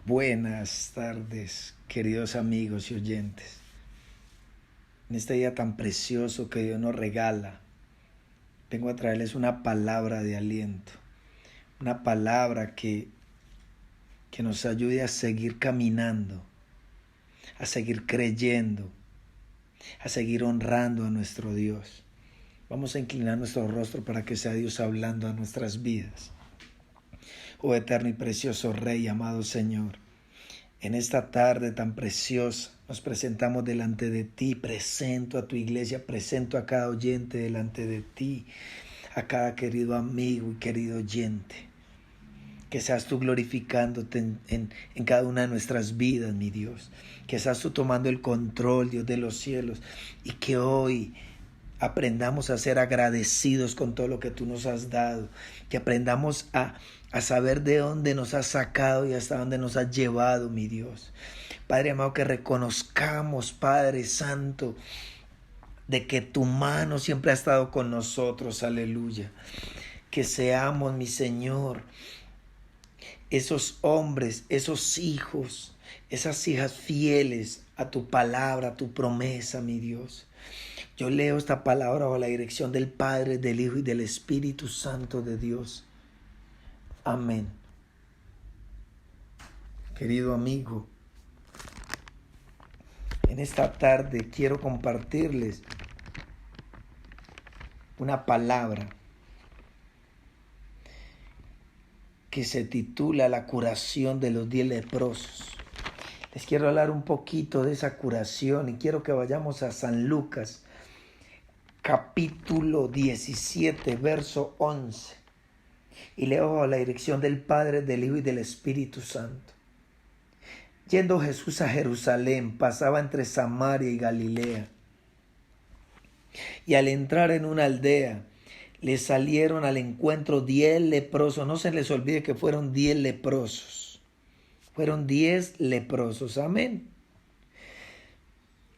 Buenas tardes, queridos amigos y oyentes. En este día tan precioso que Dios nos regala, vengo a traerles una palabra de aliento, una palabra que nos ayude a seguir caminando, a seguir creyendo, a seguir honrando a nuestro Dios. Vamos a inclinar nuestro rostro para que sea Dios hablando a nuestras vidas. Oh eterno y precioso Rey, amado Señor, en esta tarde tan preciosa nos presentamos delante de ti, presento a tu iglesia, presento a cada oyente delante de ti, a cada querido amigo y querido oyente. Que seas tú glorificándote en cada una de nuestras vidas, mi Dios. Que seas tú tomando el control, Dios de los cielos, y que hoy aprendamos a ser agradecidos con todo lo que tú nos has dado, que aprendamos a saber de dónde nos has sacado y hasta dónde nos has llevado, mi Dios. Padre amado, que reconozcamos, Padre Santo, de que tu mano siempre ha estado con nosotros, aleluya. Que seamos, mi Señor, esos hombres, esos hijos, esas hijas fieles a tu palabra, a tu promesa, mi Dios. Yo leo esta palabra bajo la dirección del Padre, del Hijo y del Espíritu Santo de Dios. Amén. Querido amigo, en esta tarde quiero compartirles una palabra que se titula La curación de los 10 leprosos. Les quiero hablar un poquito de esa curación y quiero que vayamos a San Lucas, capítulo 17, verso 11. Y leo a la dirección del Padre, del Hijo y del Espíritu Santo. Yendo Jesús a Jerusalén, pasaba entre Samaria y Galilea. Y al entrar en una aldea, le salieron al encuentro 10 leprosos. No se les olvide que fueron 10 leprosos. Fueron 10 leprosos. Amén.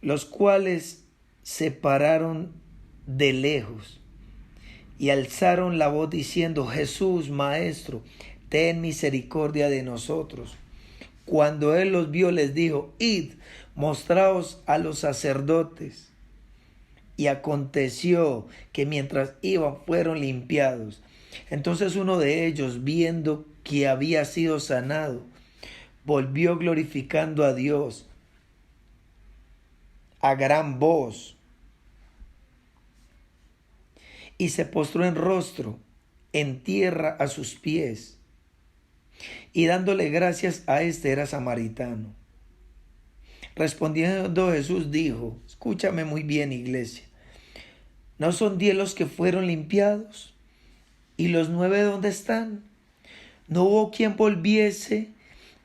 Los cuales se pararon de lejos y alzaron la voz diciendo: Jesús, Maestro, ten misericordia de nosotros. Cuando él los vio, les dijo: Id, mostraos a los sacerdotes. Y aconteció que mientras iban fueron limpiados. Entonces uno de ellos, viendo que había sido sanado, volvió glorificando a Dios a gran voz y se postró en rostro en tierra a sus pies, y dándole gracias a este, era samaritano. Respondiendo Jesús dijo: escúchame muy bien, iglesia, ¿no son 10 los que fueron limpiados? ¿Y los 9 dónde están? No hubo quien volviese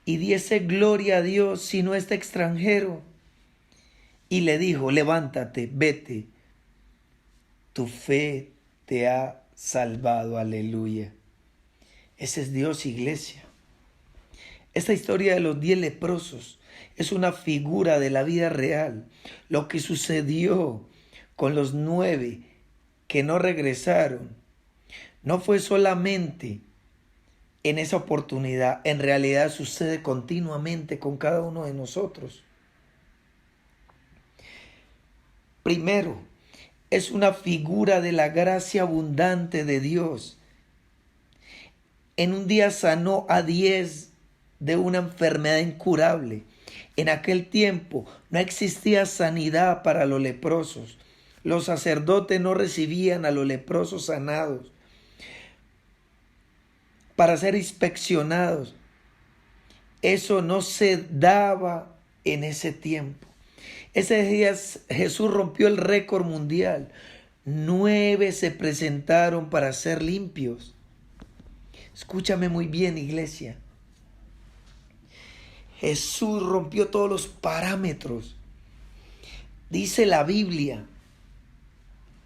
y diese gloria a Dios sino este extranjero. Y le dijo: levántate, vete, tu fe te ha salvado. Aleluya. Ese es Dios, iglesia. Esta historia de los 10 leprosos es una figura de la vida real. Lo que sucedió con los 9 que no regresaron no fue solamente en esa oportunidad. En realidad sucede continuamente con cada uno de nosotros. Primero, es una figura de la gracia abundante de Dios. En un día sanó a 10 de una enfermedad incurable. En aquel tiempo no existía sanidad para los leprosos. Los sacerdotes no recibían a los leprosos sanados para ser inspeccionados. Eso no se daba en ese tiempo. Ese día Jesús rompió el récord mundial. 9 se presentaron para ser limpios. Escúchame muy bien, iglesia. Jesús rompió todos los parámetros. Dice la Biblia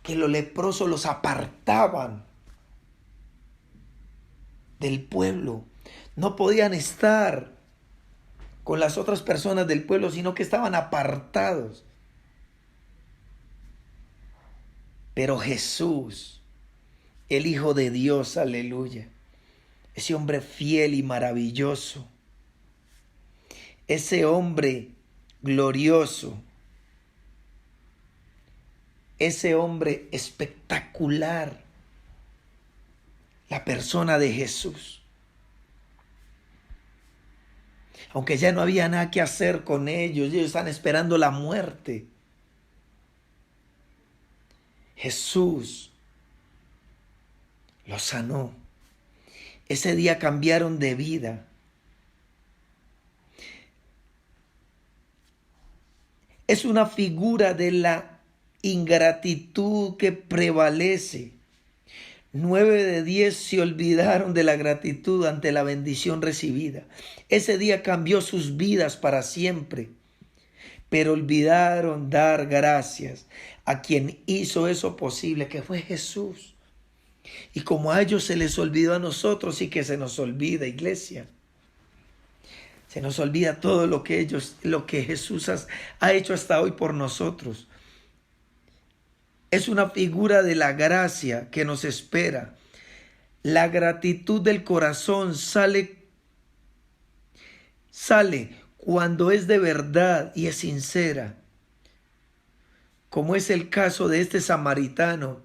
que los leprosos los apartaban del pueblo. No podían estar con las otras personas del pueblo, sino que estaban apartados. Pero Jesús, el Hijo de Dios, aleluya, ese hombre fiel y maravilloso, ese hombre glorioso, ese hombre espectacular, la persona de Jesús. Aunque ya no había nada que hacer con ellos, ellos están esperando la muerte. Jesús los sanó. Ese día cambiaron de vida. Es una figura de la ingratitud que prevalece. 9 de 10 se olvidaron de la gratitud ante la bendición recibida. Ese día cambió sus vidas para siempre, pero olvidaron dar gracias a quien hizo eso posible, que fue Jesús. Y como a ellos se les olvidó, a nosotros sí que se nos olvida, iglesia. Se nos olvida todo lo que Jesús ha hecho hasta hoy por nosotros. Es una figura de la gracia que nos espera. La gratitud del corazón sale cuando es de verdad y es sincera, como es el caso de este samaritano,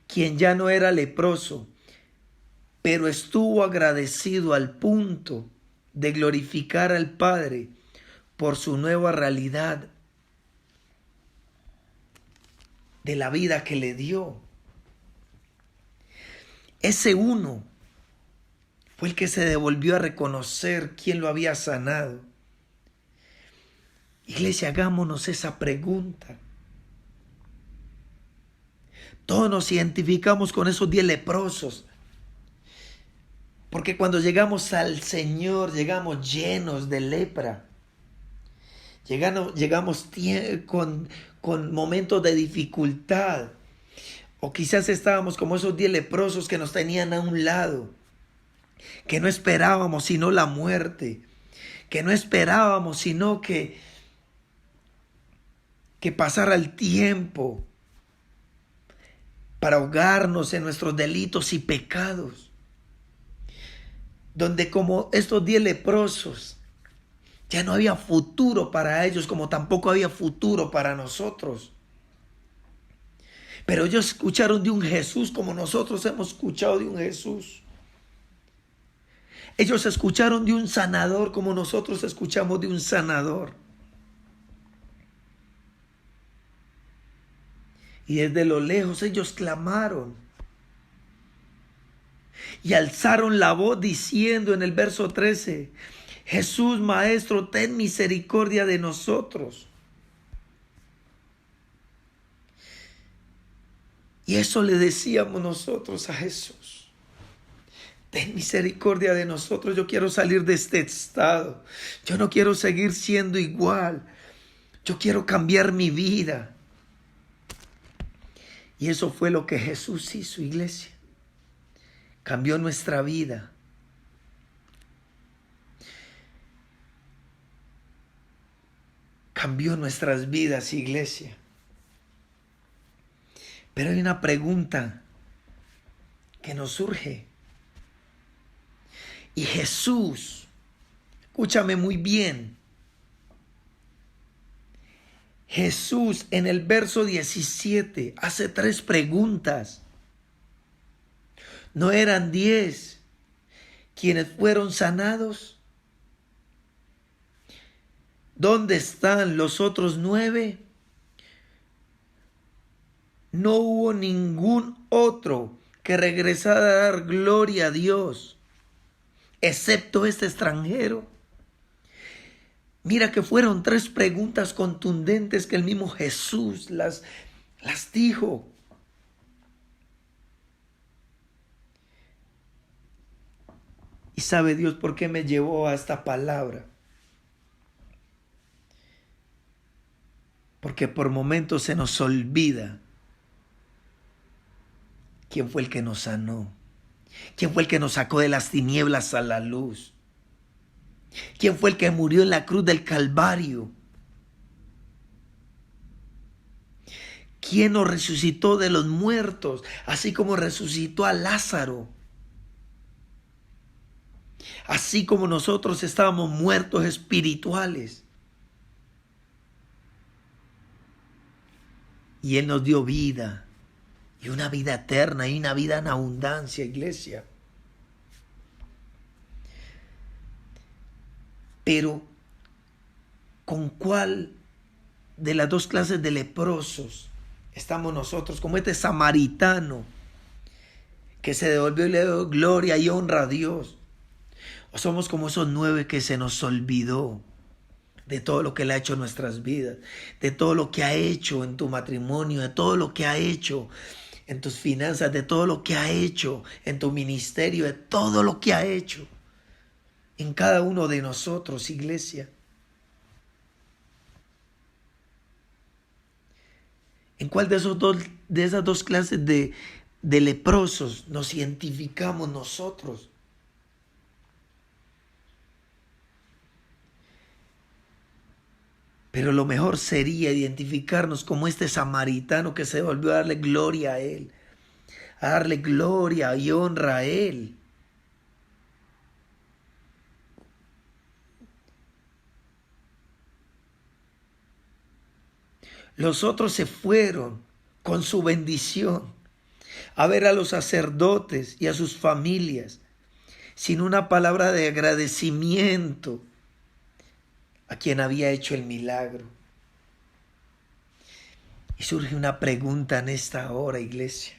quien ya no era leproso, pero estuvo agradecido al punto de glorificar al Padre por su nueva realidad de la vida que le dio. Ese uno fue el que se devolvió a reconocer quién lo había sanado. Iglesia, hagámonos esa pregunta. Todos nos identificamos con esos 10 leprosos, porque cuando llegamos al Señor, llegamos llenos de lepra. Llegamos con momentos de dificultad. O quizás estábamos como esos 10 leprosos que nos tenían a un lado, que no esperábamos sino la muerte, que no esperábamos sino que pasara el tiempo para ahogarnos en nuestros delitos y pecados. Donde como estos 10 leprosos, ya no había futuro para ellos, como tampoco había futuro para nosotros. Pero ellos escucharon de un Jesús como nosotros hemos escuchado de un Jesús. Ellos escucharon de un sanador como nosotros escuchamos de un sanador. Y desde lo lejos ellos clamaron y alzaron la voz diciendo en el verso 13, Jesús, Maestro, ten misericordia de nosotros. Y eso le decíamos nosotros a Jesús. Ten misericordia de nosotros. Yo quiero salir de este estado. Yo no quiero seguir siendo igual. Yo quiero cambiar mi vida. Y eso fue lo que Jesús hizo, iglesia. Cambió nuestra vida. Cambió nuestras vidas, iglesia. Pero hay una pregunta que nos surge. Y Jesús, escúchame muy bien. Jesús en el verso 17 hace 3 preguntas. ¿No eran 10 quienes fueron sanados? ¿Dónde están los otros 9? No hubo ningún otro que regresara a dar gloria a Dios, excepto este extranjero. Mira que fueron 3 preguntas contundentes que el mismo Jesús las dijo. Y sabe Dios por qué me llevó a esta palabra. Porque por momentos se nos olvida quién fue el que nos sanó. ¿Quién fue el que nos sacó de las tinieblas a la luz? ¿Quién fue el que murió en la cruz del Calvario? ¿Quién nos resucitó de los muertos, así como resucitó a Lázaro? así como nosotros estábamos muertos espirituales. Y Él nos dio vida, y una vida eterna, y una vida en abundancia, iglesia. Pero, ¿con cuál de las dos clases de leprosos estamos nosotros? Como este samaritano que se devolvió y le dio gloria y honra a Dios. O somos como esos 9 que se nos olvidó de todo lo que Él ha hecho en nuestras vidas, de todo lo que ha hecho en tu matrimonio, de todo lo que ha hecho en tus finanzas, de todo lo que ha hecho en tu ministerio, de todo lo que ha hecho en cada uno de nosotros, iglesia. ¿En cuál de esas dos clases de leprosos nos identificamos nosotros? Pero lo mejor sería identificarnos como este samaritano que se volvió a darle gloria a Él, a darle gloria y honra a Él. Los otros se fueron con su bendición a ver a los sacerdotes y a sus familias sin una palabra de agradecimiento a quien había hecho el milagro. Y surge una pregunta en esta hora, iglesia.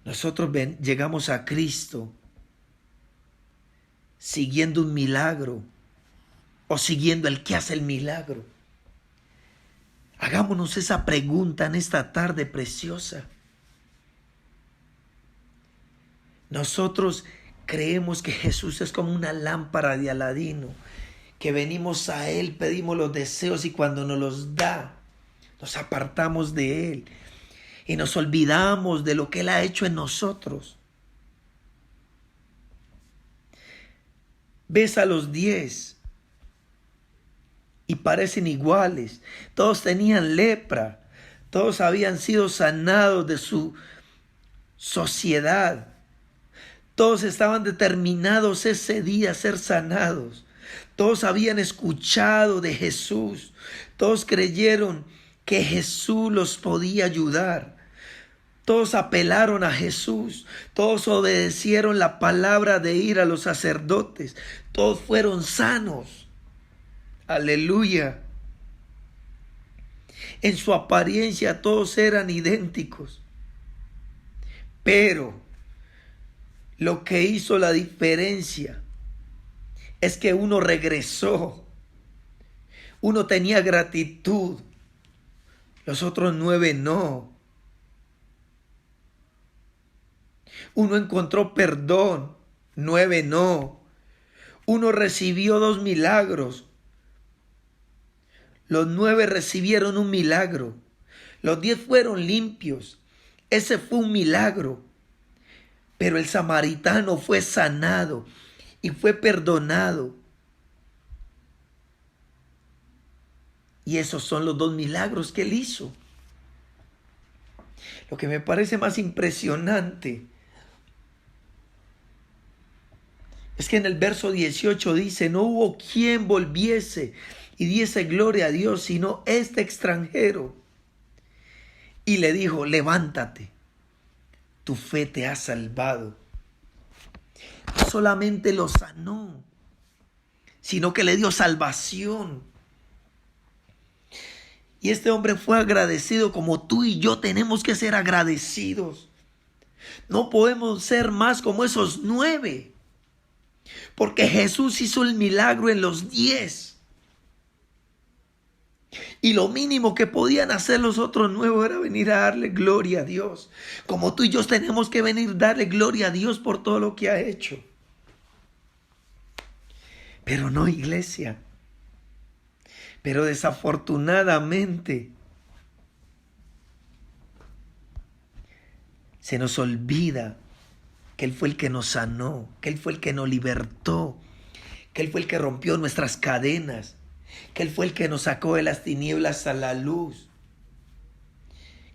Nosotros llegamos a Cristo siguiendo un milagro o siguiendo el que hace el milagro. Hagámonos esa pregunta en esta tarde preciosa. Nosotros creemos que Jesús es como una lámpara de Aladino, que venimos a Él, pedimos los deseos y cuando nos los da, nos apartamos de Él y nos olvidamos de lo que Él ha hecho en nosotros. Ves a los 10 y parecen iguales. Todos tenían lepra, todos habían sido sanados de su sociedad. Todos estaban determinados ese día a ser sanados. Todos habían escuchado de Jesús. Todos creyeron que Jesús los podía ayudar. Todos apelaron a Jesús. Todos obedecieron la palabra de ir a los sacerdotes. Todos fueron sanos. Aleluya. En su apariencia todos eran idénticos. Pero lo que hizo la diferencia es que uno regresó. Uno tenía gratitud. Los otros 9 no. Uno encontró perdón. 9 no. Uno recibió 2 milagros. Los 9 recibieron un milagro. Los 10 fueron limpios. Ese fue un milagro. Pero el samaritano fue sanado y fue perdonado. Y esos son los 2 milagros que Él hizo. Lo que me parece más impresionante es que en el verso 18 dice: no hubo quien volviese y diese gloria a Dios, sino este extranjero. Y le dijo: levántate, tu fe te ha salvado. No solamente lo sanó, sino que le dio salvación. Y este hombre fue agradecido como tú y yo tenemos que ser agradecidos. No podemos ser más como esos 9. Porque Jesús hizo el milagro en los 10. Y lo mínimo que podían hacer los otros 9 era venir a darle gloria a Dios. Como tú y yo tenemos que venir a darle gloria a Dios por todo lo que ha hecho. Pero no, iglesia. Pero desafortunadamente se nos olvida que Él fue el que nos sanó, que Él fue el que nos libertó, que Él fue el que rompió nuestras cadenas, que Él fue el que nos sacó de las tinieblas a la luz,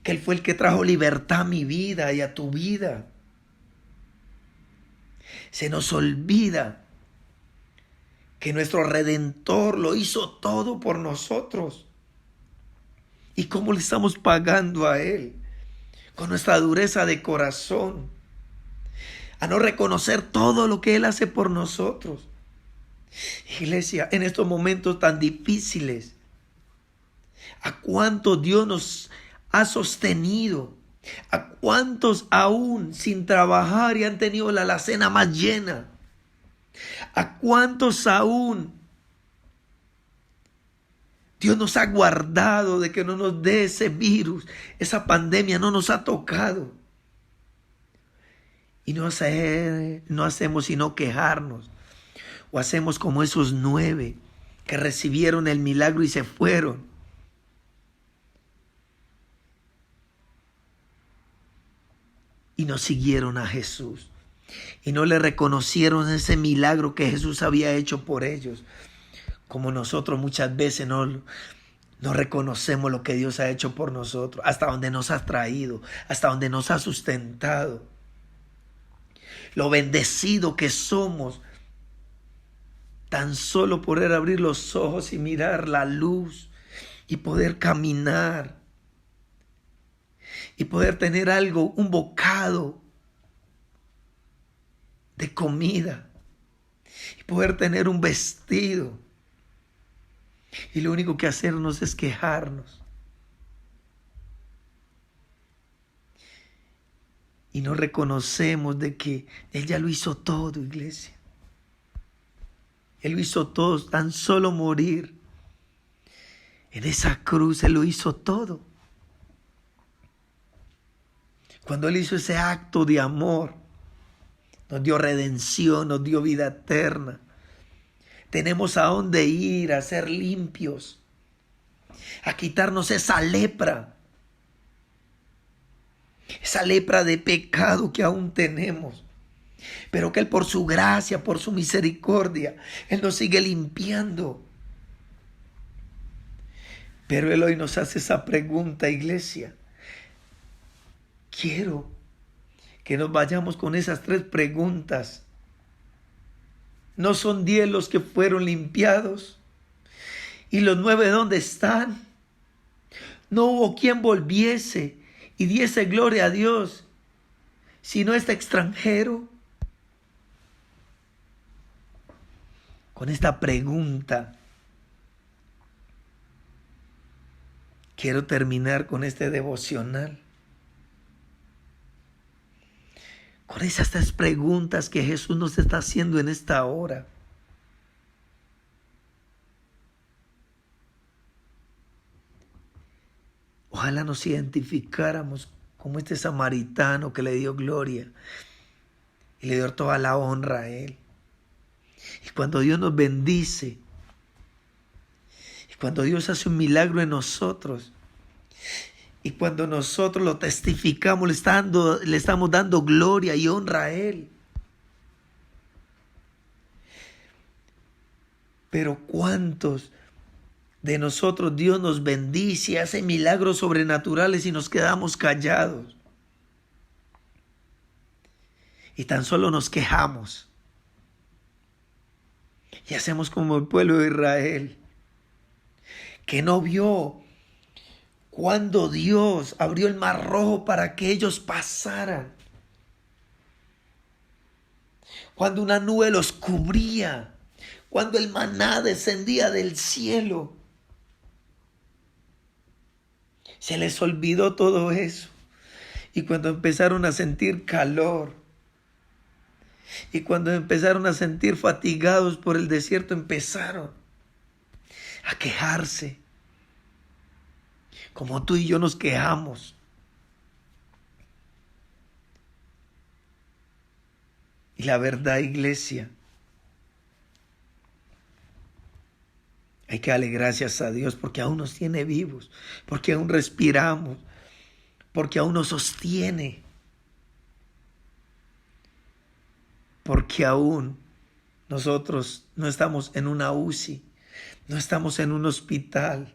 que Él fue el que trajo libertad a mi vida y a tu vida. Se nos olvida que nuestro Redentor lo hizo todo por nosotros. ¿Y cómo le estamos pagando a Él? Con nuestra dureza de corazón, a no reconocer todo lo que Él hace por nosotros. Iglesia, en estos momentos tan difíciles, ¿a cuántos Dios nos ha sostenido? ¿A cuántos aún sin trabajar y han tenido la alacena más llena? ¿A cuántos aún Dios nos ha guardado de que no nos dé ese virus? Esa pandemia no nos ha tocado. Y no hacemos sino quejarnos. O hacemos como esos 9 que recibieron el milagro y se fueron. Y no siguieron a Jesús. Y no le reconocieron ese milagro que Jesús había hecho por ellos. Como nosotros muchas veces no reconocemos lo que Dios ha hecho por nosotros. Hasta donde nos ha traído. Hasta donde nos ha sustentado. Lo bendecido que somos. Tan solo poder abrir los ojos y mirar la luz y poder caminar y poder tener algo, un bocado de comida y poder tener un vestido. Y lo único que hacernos es quejarnos. Y no reconocemos de que Él ya lo hizo todo, iglesia. Él lo hizo todo, tan solo morir. En esa cruz Él lo hizo todo. Cuando Él hizo ese acto de amor, nos dio redención, nos dio vida eterna. Tenemos a dónde ir a ser limpios, a quitarnos esa lepra de pecado que aún tenemos. Pero que Él por su gracia, por su misericordia, Él nos sigue limpiando. Pero Él hoy nos hace esa pregunta, iglesia. Quiero que nos vayamos con esas 3 preguntas. ¿No son 10 los que fueron limpiados? ¿Y los 9 dónde están? No hubo quien volviese y diese gloria a Dios, sino este extranjero. Con esta pregunta quiero terminar con este devocional. Con esas 3 preguntas que Jesús nos está haciendo en esta hora. Ojalá nos identificáramos como este samaritano que le dio gloria y le dio toda la honra a Él. Y cuando Dios nos bendice, y cuando Dios hace un milagro en nosotros, y cuando nosotros lo testificamos, le estamos dando gloria y honra a Él. Pero ¿cuántos de nosotros Dios nos bendice, hace milagros sobrenaturales y nos quedamos callados? Y tan solo nos quejamos. Y hacemos como el pueblo de Israel, que no vio cuando Dios abrió el mar rojo para que ellos pasaran. Cuando una nube los cubría. Cuando el maná descendía del cielo. Se les olvidó todo eso. Y cuando empezaron a sentir calor, y cuando empezaron a sentir fatigados por el desierto, empezaron a quejarse. Como tú y yo nos quejamos. Y la verdad, iglesia, hay que darle gracias a Dios porque aún nos tiene vivos, porque aún respiramos, porque aún nos sostiene, porque aún nosotros no estamos en una UCI, no estamos en un hospital,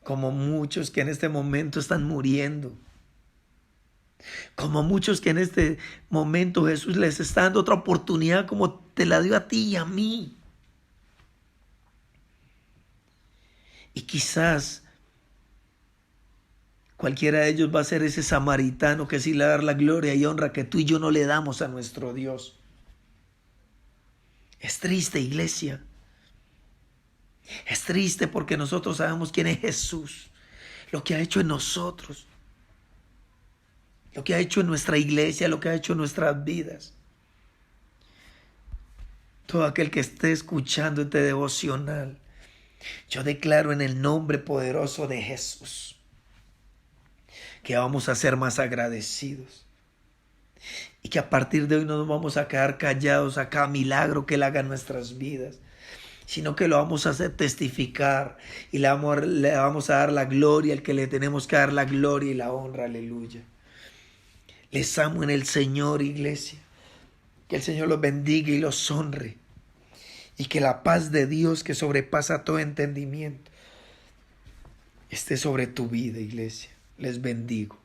como muchos que en este momento están muriendo. Como muchos que en este momento Jesús les está dando otra oportunidad como te la dio a ti y a mí. Y quizás cualquiera de ellos va a ser ese samaritano que sí le va a dar la gloria y honra que tú y yo no le damos a nuestro Dios. Es triste, iglesia. Es triste porque nosotros sabemos quién es Jesús, lo que ha hecho en nosotros, lo que ha hecho en nuestra iglesia, lo que ha hecho en nuestras vidas. Todo aquel que esté escuchando este devocional, yo declaro en el nombre poderoso de Jesús que vamos a ser más agradecidos y que a partir de hoy no nos vamos a quedar callados a cada milagro que Él haga en nuestras vidas, sino que lo vamos a hacer testificar y le vamos a dar la gloria al que le tenemos que dar la gloria y la honra. Aleluya. Les amo en el Señor, iglesia. Que el Señor los bendiga y los honre. Y que la paz de Dios, que sobrepasa todo entendimiento, esté sobre tu vida, iglesia. Les bendigo.